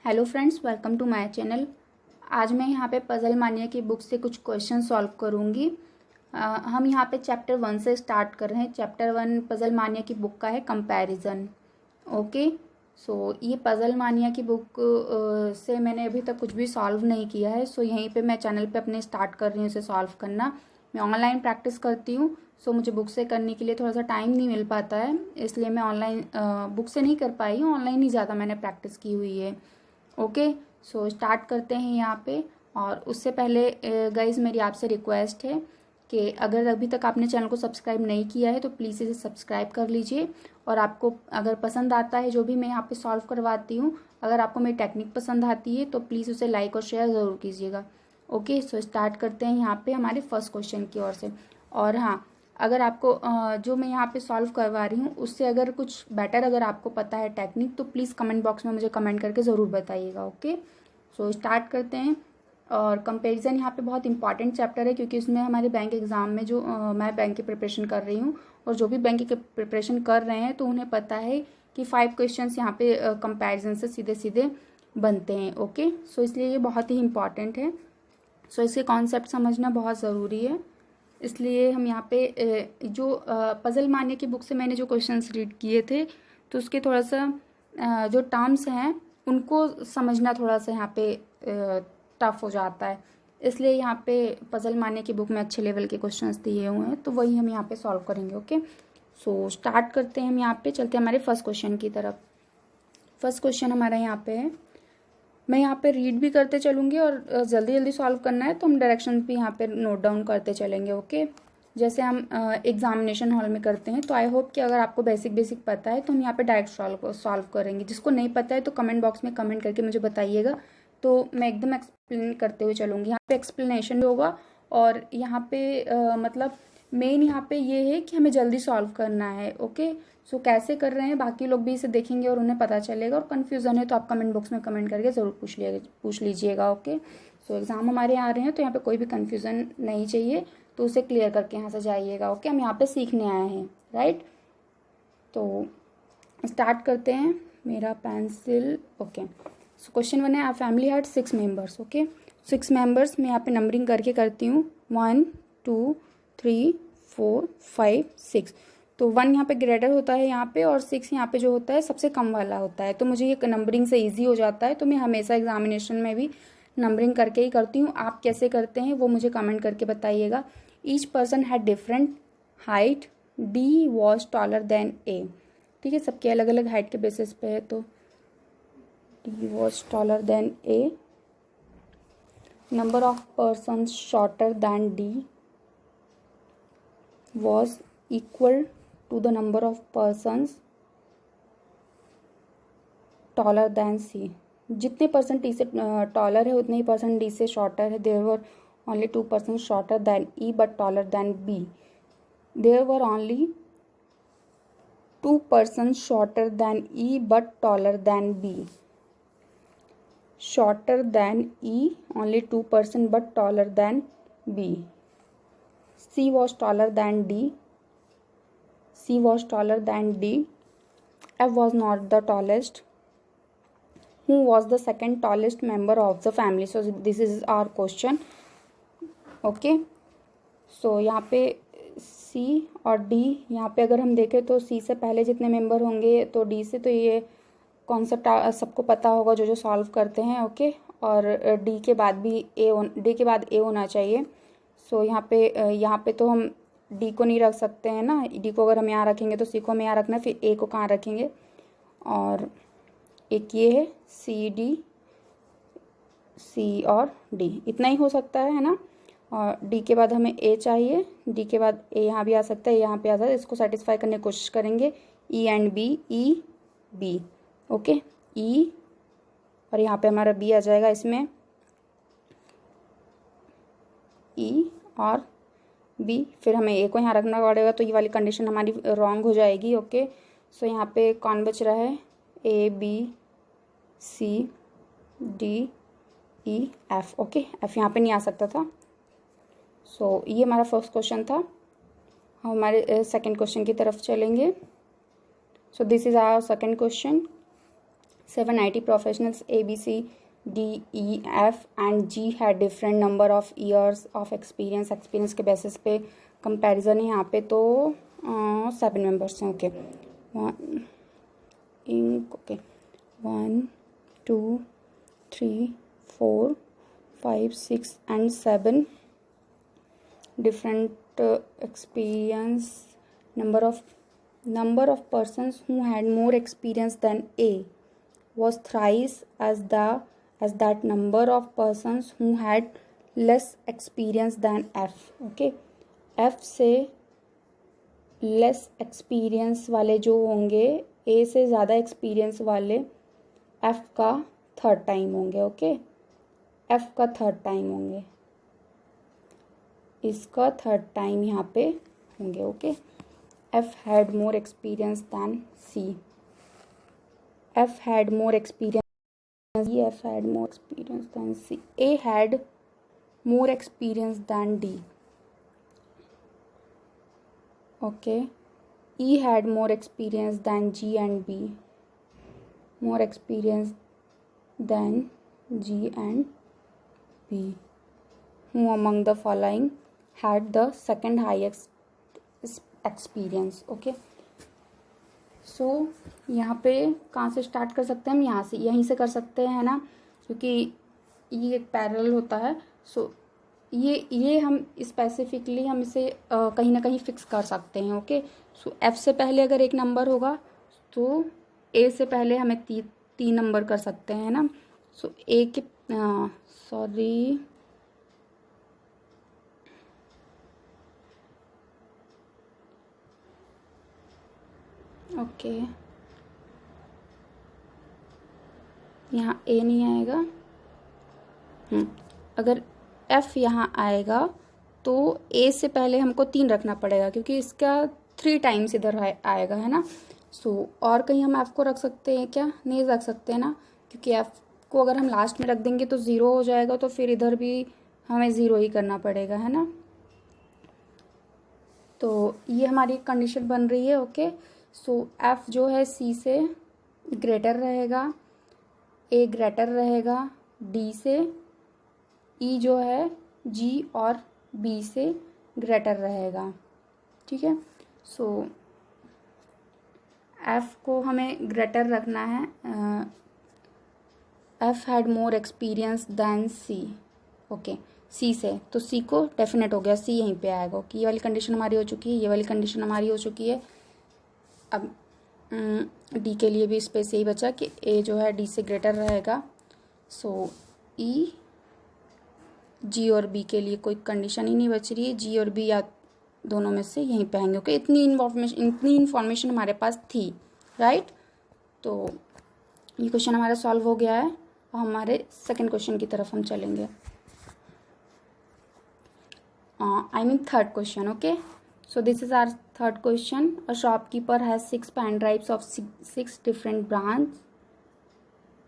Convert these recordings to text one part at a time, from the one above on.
Hello friends, welcome to my channel. आज मैं यहाँ पे पजल मानिया की बुक से कुछ क्वेश्चन सॉल्व करूँगी। हम यहाँ पे चैप्टर 1 से स्टार्ट कर रहे हैं। चैप्टर 1 पजल मानिया की बुक का है कंपैरिजन। ओके, सो ये पजल मानिया की बुक से मैंने अभी तक कुछ भी सॉल्व नहीं किया है। सो यहीं पे मैं चैनल पे अपने स्टार्ट कर रही हूँ इसे सॉल्व करना। मैं ऑनलाइन प्रैक्टिस करती हूँ, सो मुझे बुक से करने के लिए थोड़ा सा टाइम नहीं मिल पाता है, इसलिए मैं ऑनलाइन बुक से नहीं कर पाई हूँ। ऑनलाइन ही ज़्यादा मैंने प्रैक्टिस की हुई है। ओके, सो स्टार्ट करते हैं यहाँ पे। और उससे पहले गाइज मेरी आपसे रिक्वेस्ट है कि अगर अभी तक आपने चैनल को सब्सक्राइब नहीं किया है तो प्लीज़ इसे सब्सक्राइब कर लीजिए। और आपको अगर पसंद आता है जो भी मैं यहाँ पे सॉल्व करवाती हूँ, अगर आपको मेरी टेक्निक पसंद आती है तो प्लीज़ उसे लाइक और शेयर ज़रूर कीजिएगा। ओके, सो स्टार्ट करते हैं यहाँ पे हमारे फर्स्ट क्वेश्चन की ओर से। और हाँ, अगर आपको जो मैं यहाँ पे सॉल्व करवा रही हूँ उससे अगर कुछ बेटर अगर आपको पता है टेक्निक तो प्लीज़ कमेंट बॉक्स में मुझे कमेंट करके ज़रूर बताइएगा। ओके, सो स्टार्ट करते हैं। और कंपैरिजन यहाँ पे बहुत इंपॉर्टेंट चैप्टर है, क्योंकि इसमें हमारे बैंक एग्ज़ाम में जो मैं बैंक की प्रिपरेशन कर रही हूँ और जो भी बैंक की प्रिपरेशन कर रहे हैं तो उन्हें पता है कि 5 क्वेश्चन यहाँ पे कंपेरिजन से सीधे सीधे बनते हैं। ओके, सो इसलिए ये बहुत ही इंपॉर्टेंट है। सो इसके कॉन्सेप्ट समझना बहुत ज़रूरी है, इसलिए हम यहाँ पे जो पजल मानिया की बुक से मैंने जो क्वेश्चंस रीड किए थे तो उसके थोड़ा सा जो टर्म्स हैं उनको समझना थोड़ा सा यहाँ पे टफ हो जाता है, इसलिए यहाँ पे पजल मानिया की बुक में अच्छे लेवल के क्वेश्चंस दिए हुए हैं तो वही हम यहाँ पे सॉल्व करेंगे। ओके, सो स्टार्ट करते हैं। हम यहाँ पे चलते हैं हमारे फर्स्ट क्वेश्चन की तरफ। फर्स्ट क्वेश्चन हमारा यहाँ पे है, मैं यहाँ पे रीड भी करते चलूँगी और जल्दी जल्दी सॉल्व करना है तो हम डायरेक्शन भी यहाँ पे नोट डाउन करते चलेंगे। ओके, जैसे हम एग्जामिनेशन हॉल में करते हैं। तो आई होप कि अगर आपको बेसिक पता है तो हम यहाँ पे डायरेक्ट सॉल्व करेंगे। जिसको नहीं पता है तो कमेंट बॉक्स में कमेंट करके मुझे बताइएगा, तो मैं एकदम एक्सप्लेन करते हुए चलूँगी। यहाँ पे एक्सप्लेनेशन भी होगा और यहाँ पे मतलब मेन यहाँ पे ये है कि हमें जल्दी सॉल्व करना है। ओके, सो कैसे कर रहे हैं बाकी लोग भी इसे देखेंगे और उन्हें पता चलेगा। और कन्फ्यूज़न है तो आप कमेंट बॉक्स में कमेंट करके ज़रूर पूछ लीजिएगा। ओके, सो एग्ज़ाम हमारे यहाँ आ रहे हैं तो यहाँ पे कोई भी कन्फ्यूज़न नहीं चाहिए, तो उसे क्लियर करके यहाँ से जाइएगा। ओके, हम यहाँ पे सीखने आए हैं, राइट। तो स्टार्ट करते हैं। मेरा पेंसिल। ओके, सो क्वेश्चन 1 है, a family had 6 members. Okay, 6 members मैं यहाँ पे नंबरिंग करके करती हूँ। 1 2 3 4 5 6। तो 1 यहाँ पे ग्रेटर होता है यहाँ पे, और 6 यहाँ पे जो होता है सबसे कम वाला होता है। तो मुझे ये नंबरिंग से इजी हो जाता है, तो मैं हमेशा एग्जामिनेशन में भी नंबरिंग करके ही करती हूँ। आप कैसे करते हैं वो मुझे कमेंट करके बताइएगा। Each person had different height, D was taller than A. ठीक है, सबके अलग अलग हाइट के बेसिस पे है, तो D was taller than A. Number of person shorter than D was equal to the number of persons taller than C। जितने पर्सन टी से टॉलर है उतने ही पर्सन डी से शॉर्टर है। There were only 2 person shorter than E but taller than B. There were only 2 person shorter than E but taller than B. Shorter than E only 2 person but taller than B. C was taller than D. C was taller than D. F was not the tallest. Who was the second tallest member of the family? So this is our question. Okay. So यहाँ पे C और D, यहाँ पे अगर हम देखें तो C से पहले जितने मेंबर होंगे तो D से, तो ये कॉन्सेप्ट सबको पता होगा जो सॉल्व करते हैं। ओके, और D के बाद भी D के बाद A होना चाहिए। सो यहाँ पे तो हम डी को नहीं रख सकते हैं ना। डी को अगर हम यहाँ रखेंगे तो सी को हम यहाँ रखना है, फिर ए को कहाँ रखेंगे। और एक ये है सी डी, सी और डी, इतना ही हो सकता है ना। और डी के बाद हमें ए चाहिए, डी के बाद ए यहाँ भी आ सकता है, यहाँ पे आ सकता है। इसको सेटिस्फाई करने की कोशिश करेंगे। E and B, E B. Okay, E और यहाँ पे हमारा बी आ जाएगा इसमें, ई और बी। फिर हमें ए को यहाँ रखना पड़ेगा, तो ये वाली कंडीशन हमारी रॉन्ग हो जाएगी। ओके, सो यहाँ पे कौन बच रहा है? A B C D E F. Okay, F यहाँ पे नहीं आ सकता था। सो ये हमारा फर्स्ट क्वेश्चन था। हम हमारे सेकंड क्वेश्चन की तरफ चलेंगे। So this is our second question. 7 IT professionals A, B, C, D, E, F and G had different number of years of experience. Experience के बेसिस पे कंपैरिजन है यहाँ पे, तो 7 मेंबर्स हैं. Okay, okay 1 2 3 4 5 6 and 7 different experience. Number of persons who had more experience than A was thrice as that number of persons who had less experience than F. Okay, F से less experience वाले जो होंगे A से ज़्यादा experience वाले F का 3rd time होंगे. Okay, F का 3rd टाइम होंगे, इसका 3rd टाइम यहाँ पे होंगे. Okay, F had more experience than C. F had more experience. F had more experience than C. A had more experience than D. Okay. E had more experience than G and B. More experience than G and B. Who among the following had the second highest experience. Okay, so यहाँ पे कहाँ से start कर सकते हैं हम? यहाँ से, यहीं से कर सकते हैं ना, क्योंकि ये एक पैरेलल होता है. सो ये हम स्पेसिफिकली हम इसे कहीं ना कहीं फिक्स कर सकते हैं. ओके, सो एफ से पहले अगर एक नंबर होगा तो ए से पहले हमें 3 नंबर कर सकते हैं ना. सो ए के सॉरी ओके, यहाँ ए नहीं आएगा. अगर एफ यहाँ आएगा तो ए से पहले हमको 3 रखना पड़ेगा, क्योंकि इसका 3 टाइम्स इधर आएगा, है ना. सो और कहीं हम एफ को रख सकते हैं क्या? नहीं रख सकते हैं ना, क्योंकि एफ को अगर हम लास्ट में रख देंगे तो 0 हो जाएगा, तो फिर इधर भी हमें 0 ही करना पड़ेगा, है ना. तो ये हमारी कंडीशन बन रही है. ओके, सो एफ जो है सी से ग्रेटर रहेगा, ए ग्रेटर रहेगा डी से, ई जो है जी और बी से ग्रेटर रहेगा. ठीक है, सो एफ को हमें ग्रेटर रखना है. F had more experience than C. Okay, C से, तो सी को डेफिनेट हो गया, सी यहीं पे आएगा. ओके, ये वाली कंडीशन हमारी हो चुकी है, ये वाली कंडीशन हमारी हो चुकी है. अब डी के लिए भी स्पेस यही बचा कि ए जो है डी से ग्रेटर रहेगा. सो ई जी और बी के लिए कोई कंडीशन ही नहीं बच रही है. जी और बी या दोनों में से यहीं पे आएंगे. ओके, इतनी इन्फॉर्मेशन हमारे पास थी, राइट. तो ये क्वेश्चन हमारा सॉल्व हो गया है. और हमारे सेकंड क्वेश्चन की तरफ हम चलेंगे. I mean third question. Okay, so this is our third question. A shopkeeper has 6 pen drives of 6 different brands.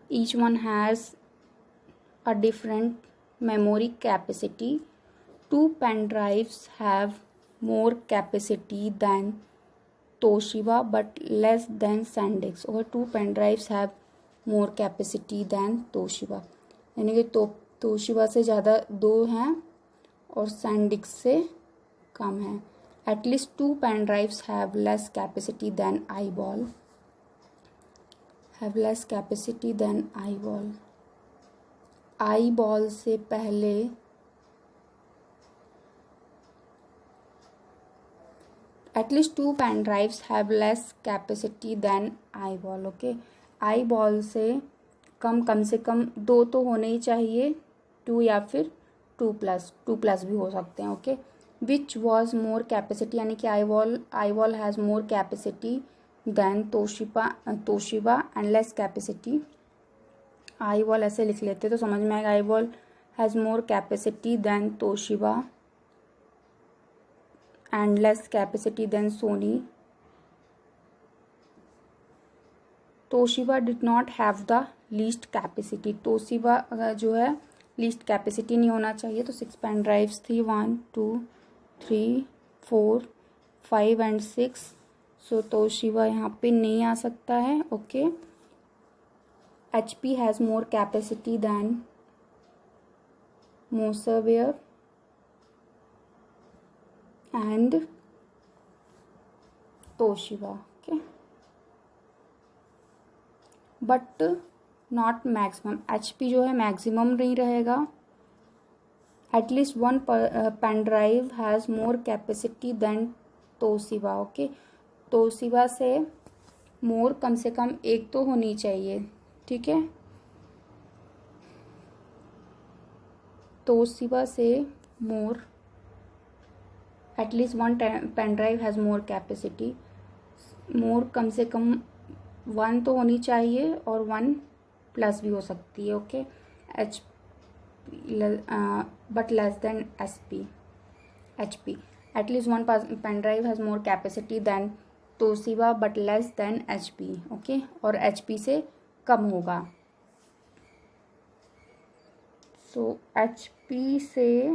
Each one has a different memory capacity. 2 pen drives have more capacity than Toshiba but less than SanDisk. Or 2 pen drives have more capacity than Toshiba. यानी कि Toshiba से ज़्यादा 2 हैं और SanDisk से कम है. At least 2 pen drives have less capacity than eyeball. Have less capacity than eyeball. eyeball से पहले at least 2 pen drives have less capacity than eyeball. Okay, eyeball से कम से कम 2 तो होने ही चाहिए, 2 या फिर 2 प्लस भी हो सकते हैं. Okay, which was more capacity, यानी कि eyeball has more capacity than Toshiba and less capacity. eyeball ऐसे लिख लेते तो समझ में आएगा. eyeball has more capacity than Toshiba and less capacity than Sony. Toshiba did not have the least capacity. Toshiba जो है लीस्ट कैपेसिटी नहीं होना चाहिए. तो 6 पेन ड्राइव्स थी, 1 2 3 4 5 एंड 6. सो तोशिबा यहाँ पे नहीं आ सकता है. Okay, HP has more capacity than Mosavir and Toshiba. Okay, but not maximum. HP जो है मैक्सिमम नहीं रहेगा. At least one pen drive has more capacity than Toshiba. Okay, Toshiba से मोर कम से कम एक तो होनी चाहिए. ठीक है, तोशिबा से more at least one pen drive has more capacity. More कम से कम वन तो होनी चाहिए और वन प्लस भी हो सकती है. Okay, H but less than HP. At least one pen drive has more capacity than Toshiba but less than HP. Okay, और HP से कम होगा. सो HP से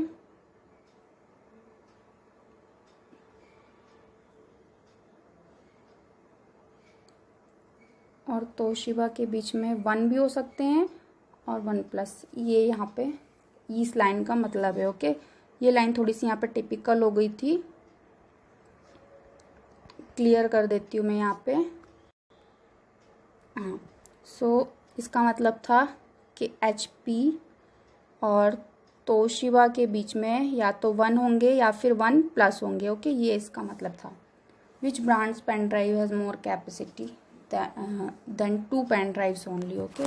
और तोशिबा के बीच में वन भी हो सकते हैं और वन प्लस. ये यहाँ पे इस लाइन का मतलब है. ओके, ये लाइन थोड़ी सी यहाँ पे टिपिकल हो गई थी, क्लियर कर देती हूँ मैं यहाँ पे. हाँ, सो इसका मतलब था कि HP और तोशिबा के बीच में या तो वन होंगे या फिर वन प्लस होंगे. ओके, ये इसका मतलब था. Which brands pen drive has more capacity than two pen drives only. Okay,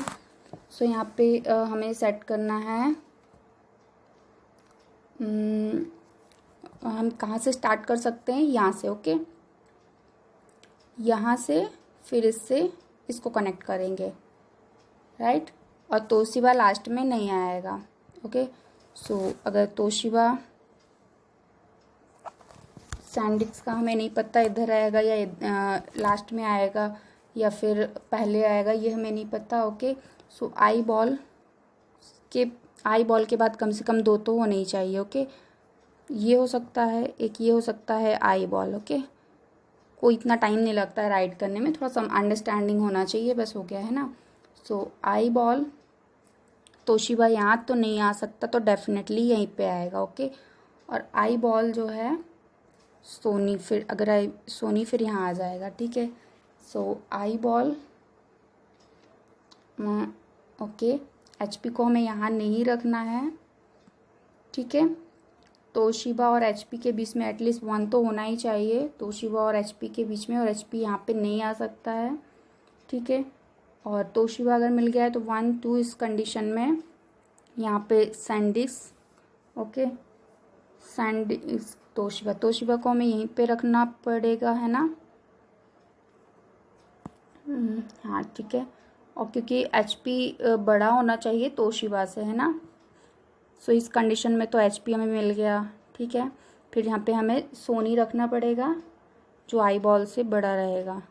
so यहाँ पे हमें सेट करना है. हम कहाँ से स्टार्ट कर सकते हैं? यहाँ से. ओके, यहाँ से फिर इसको कनेक्ट करेंगे, राइट. और तोशिबा लास्ट में नहीं आएगा. ओके, सो अगर तोशिबा सैंडिस्क का हमें नहीं पता इधर आएगा या लास्ट में आएगा या फिर पहले आएगा, ये हमें नहीं पता. ओके, सो आई बॉल के बाद कम से कम दो तो होने ही चाहिए. ओके, ये हो सकता है एक, ये हो सकता है आई बॉल. ओके, कोई इतना टाइम नहीं लगता है राइट करने में, थोड़ा सा अंडरस्टैंडिंग होना चाहिए, बस हो गया है ना. सो आई बॉल तोशिबा यहाँ तो नहीं आ सकता, तो डेफिनेटली यहीं पे आएगा. ओके, और आई बॉल जो है सोनी, फिर अगर सोनी फिर यहाँ आ जाएगा. ठीक है, सो आई बॉल. ओके, HP को हमें यहाँ नहीं रखना है. ठीक है, तोशिबा और HP के बीच में एटलीस्ट वन तो होना ही चाहिए. तोशिबा और HP के बीच में, और HP यहाँ पे नहीं आ सकता है. ठीक है, और तोशिबा अगर मिल गया है तो 1 2 इस कंडीशन में यहाँ पे सैंडिस्क. ओके, सैंडिस्क तोशिबा को हमें यहीं पे रखना पड़ेगा, है ना. हाँ, ठीक है. और क्योंकि HP बड़ा होना चाहिए तोशिबा से, है ना. सो इस कंडीशन में तो HP हमें मिल गया. ठीक है, फिर यहाँ पे हमें सोनी रखना पड़ेगा जो आई बॉल से बड़ा रहेगा.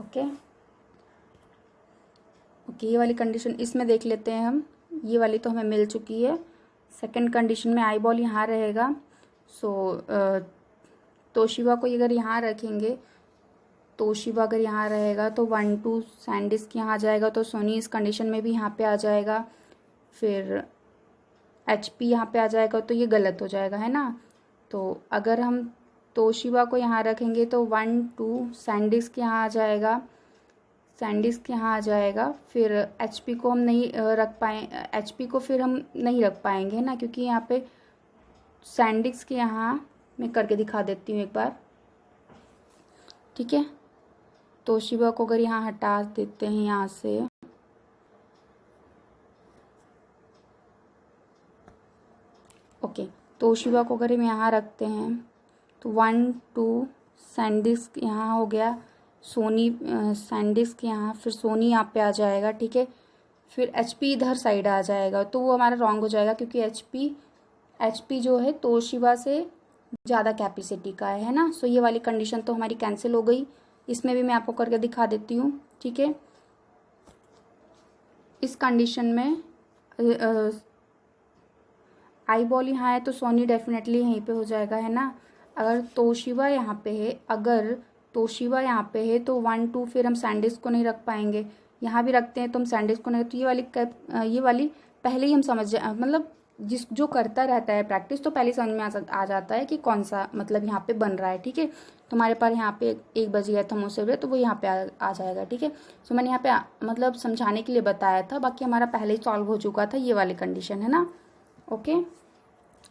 ओके, ये वाली कंडीशन इसमें देख लेते हैं हम. ये वाली तो हमें मिल चुकी है. सेकंड कंडीशन में आई बॉल यहाँ रहेगा. सो तोशिबा को अगर यहाँ रखेंगे, तोशिबा अगर यहाँ रहेगा तो 1 2 सैंडिस्क यहाँ आ जाएगा, तो सोनी इस कंडीशन में भी यहाँ पे आ जाएगा. फिर HP यहाँ पे आ जाएगा, तो ये गलत हो जाएगा, है ना. तो अगर हम तोशिबा को यहाँ रखेंगे तो 1 2 सैंडिस्क यहाँ आ जाएगा, सैंडिस्क यहाँ आ जाएगा. फिर HP को हम नहीं रख पाए, HP को फिर हम नहीं रख पाएंगे ना, क्योंकि यहाँ पे सैंडिस्क यहाँ मैं करके दिखा देती हूँ एक बार. ठीक है, तोशिबा को अगर यहाँ हटा देते हैं यहाँ से, ओके, तोशिबा को अगर हम यहाँ रखते हैं तो 1 2 सैंडिस्क यहाँ हो गया, सोनी सैंडिस्क यहाँ, फिर सोनी यहाँ पे आ जाएगा. ठीक है, फिर HP इधर साइड आ जाएगा, तो वो हमारा रॉन्ग हो जाएगा, क्योंकि HP जो है तोशिबा से ज़्यादा कैपेसिटी का है ना. सो ये वाली कंडीशन तो हमारी कैंसिल हो गई. इसमें भी मैं आपको करके दिखा देती हूँ. ठीक है, इस कंडीशन में आई बॉल यहाँ है तो सोनी डेफिनेटली यहीं पे हो जाएगा, है ना. अगर तोशिबा यहाँ पे है तो 1 2 फिर हम सैंडिस्क को नहीं रख पाएंगे. यहाँ भी रखते हैं तो हम सैंडविच को नहीं, तो ये वाली पहले ही हम समझ जाए, मतलब जो करता रहता है प्रैक्टिस तो पहले समझ में आ जाता है कि कौन सा मतलब यहाँ पे बन रहा है। ठीक है, तो हमारे पास यहाँ पे 1 बज गया था मुझसे भी, तो वो यहाँ पे आ जाएगा। ठीक है, सो मैंने यहाँ पे मतलब समझाने के लिए बताया था, बाकी हमारा पहले ही सॉल्व हो चुका था, ये वाली कंडीशन है ना। ओके,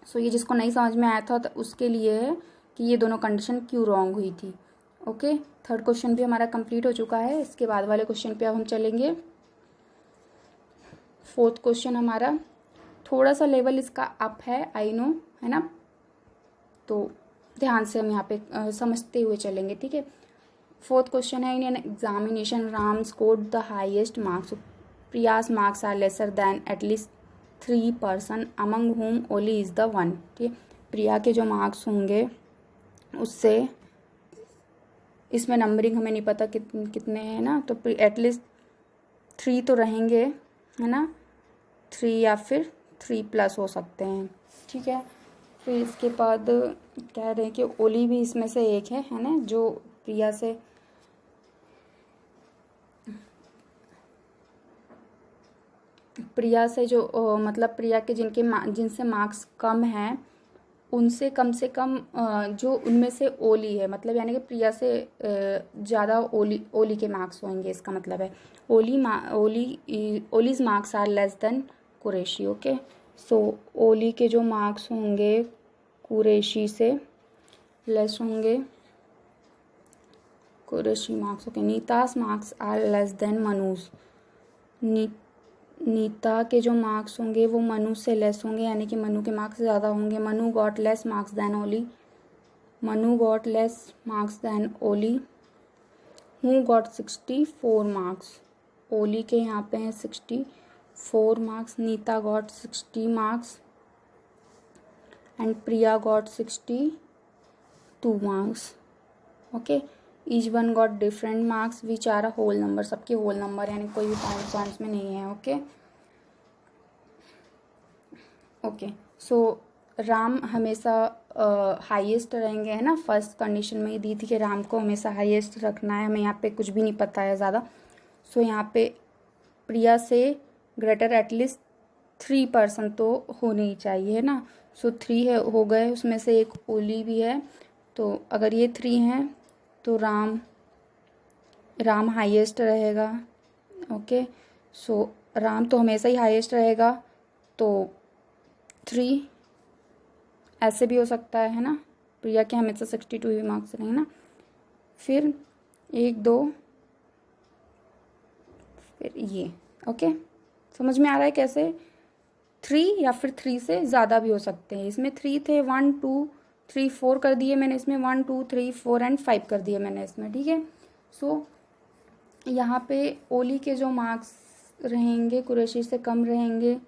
सो ये जिसको नहीं समझ में आया था तो उसके लिए है कि ये दोनों कंडीशन क्यों रॉन्ग हुई थी। ओके, थर्ड क्वेश्चन भी हमारा कंप्लीट हो चुका है। इसके बाद वाले क्वेश्चन पे अब हम चलेंगे। फोर्थ क्वेश्चन हमारा थोड़ा सा लेवल इसका अप है, आई नो, है ना, तो ध्यान से हम यहाँ पे समझते हुए चलेंगे। ठीक है, फोर्थ क्वेश्चन है, in an examination Ram scored the highest marks, Priya's marks are lesser than at least 3 person among whom Ollie is the one. ठीक है, प्रिया के जो मार्क्स होंगे उससे, इसमें नंबरिंग हमें नहीं पता कितने हैं ना, तो एटलीस्ट 3 तो रहेंगे, है ना, 3 या फिर 3+ हो सकते हैं। ठीक है, फिर इसके बाद कह रहे हैं कि ओली भी इसमें से एक है ना, जो प्रिया से जो मतलब प्रिया के जिनसे मार्क्स कम हैं उनसे कम से कम जो उनमें से ओली है, मतलब यानी कि प्रिया से ज़्यादा ओली के मार्क्स होंगे, इसका मतलब है Oli's marks are less than Qureshi. Okay, so Oli के जो मार्क्स होंगे कुरैशी से लेस होंगे, Qureshi marks. Okay, Nita's marks are less than Manuj's, Nita के जो मार्क्स होंगे वो मनु से लेस होंगे, यानी कि मनु के मार्क्स ज़्यादा होंगे। Manu got less marks than Oli, Manu got less marks than Oli. Who got 64 marks, Oli के यहाँ पे हैं 64 marks, Nita got 60 marks and Priya got 62 marks. Okay, each one got different marks which are a whole number, सबके होल नंबर यानी कोई भी पॉइंट्स में नहीं है। ओके ओके, सो राम हमेशा हाईएस्ट रहेंगे, है ना, फर्स्ट कंडीशन में ये दी थी कि राम को हमेशा हाईएस्ट रखना है, हमें यहाँ पे कुछ भी नहीं पता है ज़्यादा। सो यहाँ पे प्रिया से ग्रेटर एटलीस्ट 3 पर्सन तो होने ही चाहिए, है ना। सो 3 हो गए, उसमें से एक ओली भी है, तो अगर ये 3 हैं तो राम हाईएस्ट रहेगा। ओके, सो राम तो हमेशा ही हाईएस्ट रहेगा, तो 3 ऐसे भी हो सकता है ना, प्रिया के हमेशा 62 ही मार्क्स रहेंगे ना। फिर 1 2 फिर ये। ओके, समझ में आ रहा है कैसे, 3 या फिर 3 से ज़्यादा भी हो सकते हैं। इसमें 3 थे, 1 2 3 4 कर दिए मैंने, इसमें 1 2 3 4 एंड 5 कर दिए मैंने इसमें। ठीक है, सो यहाँ पे ओली के जो मार्क्स रहेंगे कुरैशी से कम रहेंगे।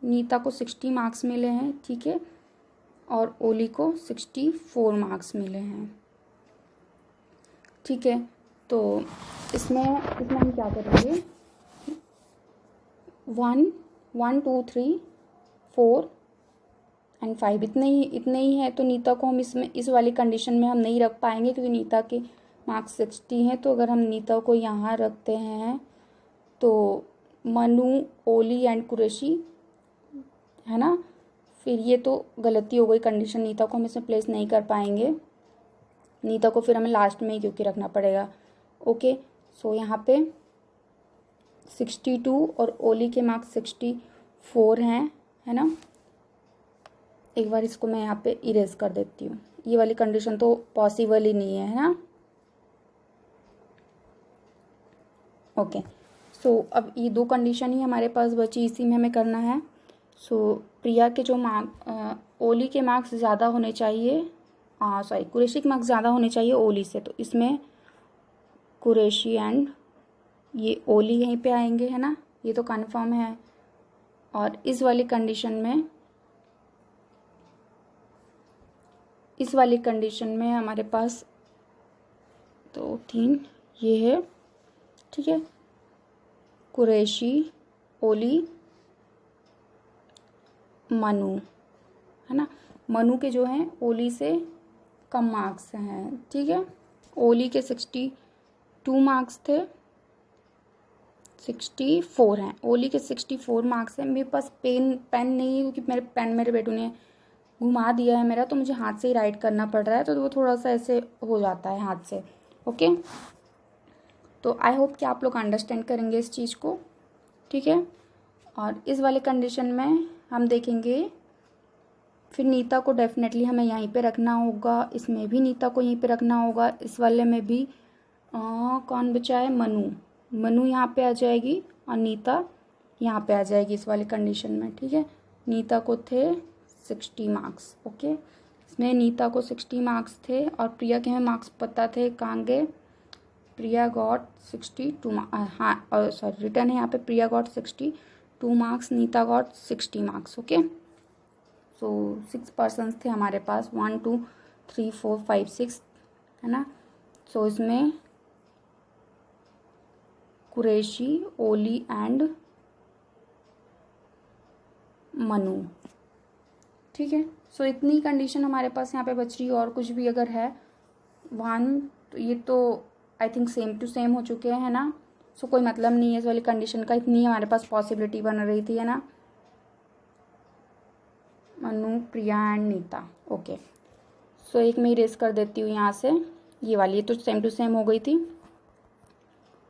नीता को 60 मार्क्स मिले हैं, ठीक है, और ओली को 64 मार्क्स मिले हैं। ठीक है, तो इसमें हम क्या करेंगे, 1 2 3 4 एंड 5 इतने ही है, तो नीता को हम इस वाली कंडीशन में हम नहीं रख पाएंगे क्योंकि नीता के मार्क्स 60 हैं। तो अगर हम नीता को यहाँ रखते हैं तो मनु, ओली एंड कुरैशी, है ना, फिर ये तो गलती हो गई कंडीशन, नीता को हम इसमें प्लेस नहीं कर पाएंगे, नीता को फिर हमें लास्ट में ही क्योंकि रखना पड़ेगा। ओके, सो यहाँ पे 62 और ओली के मार्क्स 64 हैं, है ना। एक बार इसको मैं यहाँ पे इरेज कर देती हूँ, ये वाली कंडीशन तो पॉसिबल ही नहीं है ना। ओके, सो अब ये 2 कंडीशन ही हमारे पास बची, इसी में हमें करना है। सो प्रिया के जो ओली के मार्क्स ज़्यादा होने चाहिए, कुरैशी के मार्क्स ज़्यादा होने चाहिए ओली से, तो इसमें कुरैशी एंड ये ओली यहीं पे आएंगे, है ना, ये तो कन्फर्म है। और इस वाली कंडीशन में हमारे पास 2 3 ये है, ठीक है, कुरैशी, ओली, मनु, है ना। मनु के जो हैं ओली से कम मार्क्स हैं, ठीक है, ओली के 2 मार्क्स थे, 64 हैं। ओली के 64 मार्क्स हैं। मेरे पास पेन नहीं है क्योंकि मेरे पेन मेरे बेटू ने घुमा दिया है मेरा, तो मुझे हाथ से ही राइट करना पड़ रहा है, तो वो थोड़ा सा ऐसे हो जाता है हाथ से। ओके, तो आई होप कि आप लोग अंडरस्टैंड करेंगे इस चीज़ को, ठीक है। और इस वाले कंडीशन में हम देखेंगे, फिर नीता को डेफिनेटली हमें यहीं पे रखना होगा, इसमें भी नीता को यहीं पे रखना होगा, इस वाले में भी कौन बचा है, मनु यहाँ पे आ जाएगी और नीता यहाँ पे आ जाएगी इस वाले कंडीशन में, ठीक है। नीता को थे 60 मार्क्स, ओके, इसमें नीता को 60 मार्क्स थे और प्रिया के हमें मार्क्स पता थे, कहाँ गए, प्रिया गॉट 62 हाँ, और सॉरी रिटर्न है यहाँ पे, Priya got 62 marks, Nita got 60 marks, okay. So 6 persons थे हमारे पास, 1 2 3 4 5 6, है ना। सो इसमें कुरैशी, ओली एंड मनु, ठीक है। सो इतनी कंडीशन हमारे पास यहाँ पे बच रही है, और कुछ भी अगर है 1, तो ये तो I think same to same हो चुके हैं, है ना। सो कोई मतलब नहीं है इस वाली कंडीशन का, इतनी हमारे पास पॉसिबिलिटी बन रही थी, है ना, मनु, प्रिया एंड नीता, ओके। सो एक मैं इरेज कर देती हूँ यहाँ से, ये वाली, ये तो सेम टू सेम हो गई थी,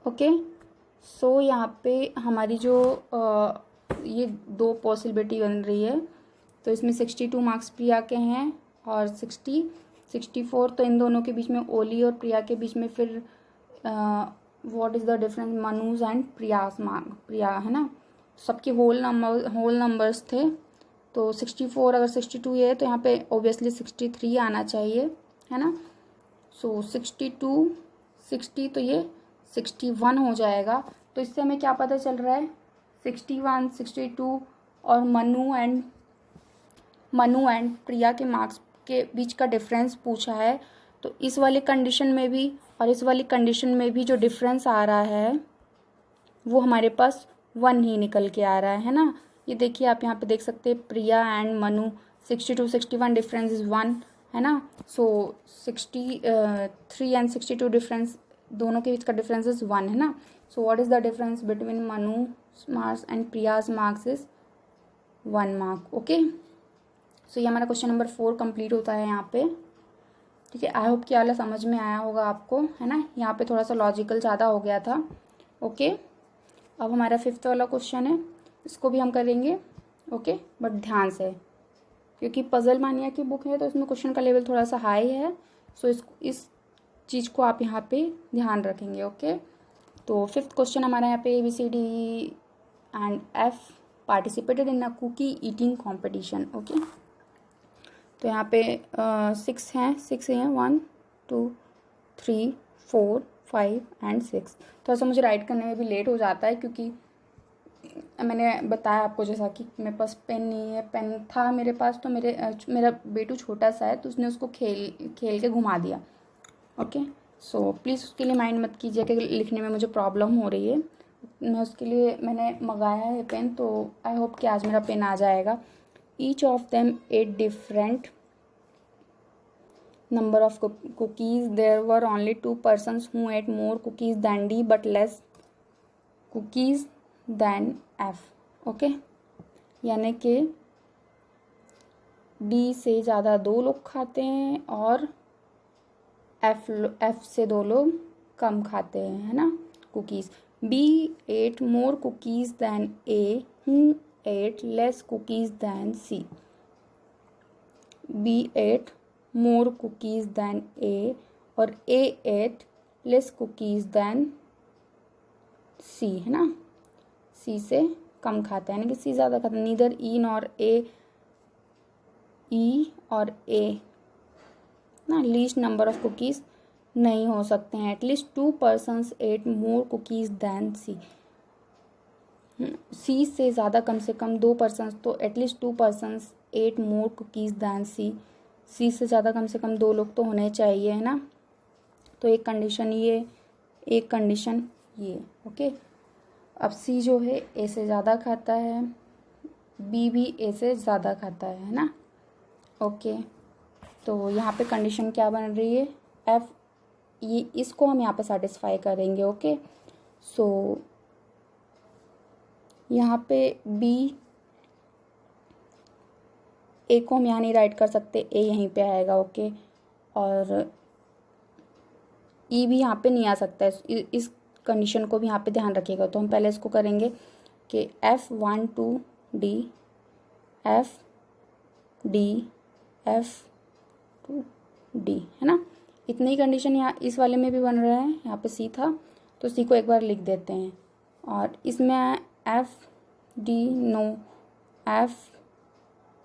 ओके। सो यहाँ पे हमारी जो ये 2 पॉसिबिलिटी बन रही है, तो इसमें 62 मार्क्स प्रिया के हैं और 64, तो इन दोनों के बीच में, ओली और प्रिया के बीच में फिर what is the difference, Manuj and Priya, है ना। सबके होल नंबर्स थे, तो 64 अगर 62 ये है तो यहाँ पे ऑब्वियसली 63 आना चाहिए, है ना। सो 62 60 तो ये 61 हो जाएगा। तो इससे हमें क्या पता चल रहा है, 61 62 और मनु एंड प्रिया के मार्क्स के बीच का डिफरेंस पूछा है, तो इस वाली कंडीशन में भी और इस वाली कंडीशन में भी जो डिफरेंस आ रहा है वो हमारे पास 1 ही निकल के आ रहा है ना। ये देखिए आप यहाँ पे देख सकते हैं, प्रिया एंड मनु 62 61 डिफरेंस इज 1, है ना। सो 63 एंड 62 डिफरेंस, दोनों के बीच का डिफरेंस इज 1, है ना। So what is the difference between Manu marks and Priya's marks is 1 mark, okay. सो ये हमारा क्वेश्चन नंबर 4 कंप्लीट होता है यहाँ पे, ठीक है। आई होप कि वाला समझ में आया होगा आपको, है ना। यहाँ पे थोड़ा सा लॉजिकल ज़्यादा हो गया था, ओके। अब हमारा 5th वाला क्वेश्चन है, इसको भी हम करेंगे, ओके, बट ध्यान से, क्योंकि पजल मानिया की बुक है तो इसमें क्वेश्चन का लेवल थोड़ा सा हाई है। सो इस चीज़ को आप यहाँ पे ध्यान रखेंगे, ओके। तो 5th क्वेश्चन हमारा यहाँ पे ABCD and F participated in a cookie eating competition, okay. तो यहाँ पे 6 हैं 1 2 3 4 5 एंड 6। थोड़ा सा मुझे राइट करने में भी लेट हो जाता है, क्योंकि मैंने बताया आपको जैसा कि मेरे पास पेन नहीं है, पेन था मेरे पास तो मेरा बेटू छोटा सा है तो उसने उसको खेल के घुमा दिया, ओके। सो प्लीज़ उसके लिए माइंड मत कीजिए कि लिखने में मुझे प्रॉब्लम हो रही है, मैं उसके लिए मैंने मंगाया है पेन, तो आई होप कि आज मेरा पेन आ जाएगा। Each of them at different number of cookies. There were only 2 persons who ate more cookies than D but less cookies than F, okay. यानी कि D से ज़्यादा 2 लोग खाते हैं और F से 2 लोग कम खाते हैं, है ना, cookies. B ate more cookies than A who ate less cookies than C. B ate more cookies than A और A ate less cookies than C, है ना। C से कम खाता है, यानी कि C ज़्यादा खाता है। Neither E nor A, E और A ना लीस्ट नंबर ऑफ कुकीज़ नहीं हो सकते हैं। At least 2 persons ate more cookies than C. C से ज़्यादा कम से कम 2 persons, तो at least 2 persons ate more cookies than C. C से ज़्यादा कम से कम 2 लोग तो होने चाहिए, है ना। तो एक कंडीशन ये, एक कंडीशन ये, ओके। अब C जो है A से ज़्यादा खाता है, B भी A से ज़्यादा खाता है ना, ओके। तो यहाँ पे कंडीशन क्या बन रही है, F ये इसको हम यहाँ पे सेटिस्फाई करेंगे। ओके, सो यहाँ पे बी, ए को हम यहाँ नहीं राइट कर सकते, ए यहीं पे आएगा। ओके, और ई भी यहाँ पे नहीं आ सकता है, इस कंडीशन को भी यहाँ पे ध्यान रखिएगा। तो हम पहले इसको करेंगे कि F1 to D, F D, F2 D, है ना। इतनी ही कंडीशन यहाँ इस वाले में भी बन रहा है। यहाँ पे सी था तो सी को एक बार लिख देते हैं, और इसमें F D, no, F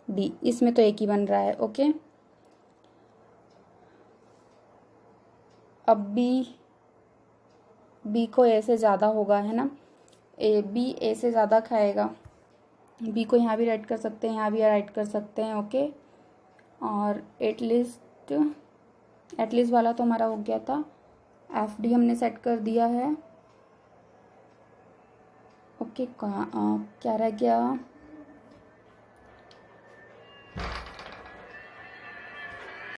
D, इसमें तो एक ही बन रहा है। ओके, अब बी को ए से ज़्यादा होगा, है ना। बी ए से ज़्यादा खाएगा। बी को यहाँ भी राइट कर सकते हैं, यहाँ भी राइट कर सकते हैं। ओके, और एटलीस्ट वाला तो हमारा हो गया था। एफ डी हमने सेट कर दिया है। ओके, क्या रह गया,